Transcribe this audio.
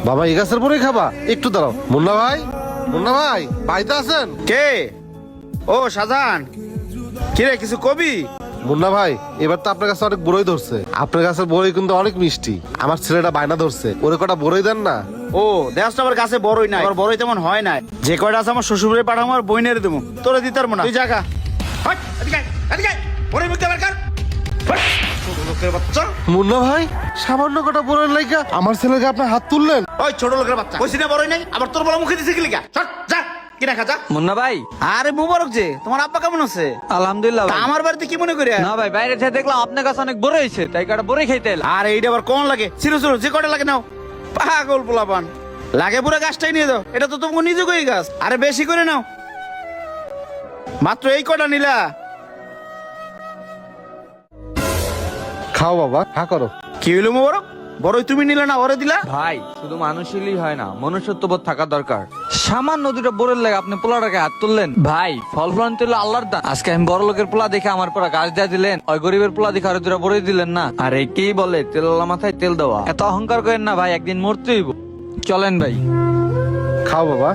বাবা এই গাছের পরেই খাবা, একটু দাঁড়াও। মুন্না ভাই, মুন্না ভাই, বাড়িতে আছেন? কে? ও শাহজাহান, কিরে কিছু কবি? মুন্না ভাই, এবার তো আপনার কাছে অনেক বড়ই ধরছে। আপনার কাছের বড়ই কিন্তু অনেক মিষ্টি। আমার ছেলেটা বায়না ধরছে, ওরে কটা বড়ই দেন না। ও দেশটা আমার কাছে বড়ই নাই, আমার বড়ই তেমন হয় নাই। যে কয়টা আছে আমার শ্বশুর বাড়ি পাঠাবো আর বইনের দেবো, তোরে দিতে পারবো না। তুই জায়গা মুন্না ভাই, সামান্য কটা বড়ই লাইকা আমার ছেলেকে আপনার হাত তুললেন। ওই ছোট লোকের বাচ্চা, কইছি না বড়ই নাই, আবার তোর বড় মুখে দিছে কি লিগা? চল যা, কি রাখা যা। মুন্না ভাই, আরে মুবারক যে, তোমার আব্বা কেমন আছে? আলহামদুলিল্লাহ তা ভাই। আমার বাড়িতে কি মনে করি? না ভাই, বাইরে থেকে দেখলাম আপনার কাছে অনেক বড় হয়েছে, তাই কাটা বড়ই খাইতে এলাম। আর এইটা আবার কোন লাগে? ছিল যে কটা লাগে নাও। পাগল পোলাপান, লাগে পুরো গাছটাই নিয়ে দাও। এটা তো তোমাকে নিজে কই গাছ। আরে বেশি করে নাও, মাত্র এই কটা নিলা। খাও বাবা, হা করো। কি হইলো মুবারক? বড়ই তুমি নিলে না, ওরে দিলা? ভাই শুধু মানুষই হয় না, মনুষ্যত্ববোধ থাকা দরকার। সামান্য দুটো বড়ের লাগে আপনি পোলাটাকে হাত তুললেন। ভাই ফল ফলন তুললে আল্লাহর দান। আজকে আমি বড় লোকের পোলা দেখে আমার পুরা গাছ দিয়ে দিলেন, ওই গরিবের পোলা দেখে আরো দুটো বড়ই দিলেন না। আর এই কি বলে তেল মাথায় তেল দেওয়া। এত অহংকার করেন না ভাই, একদিন মরতেই হইব। চলেন ভাই। খাও বাবা।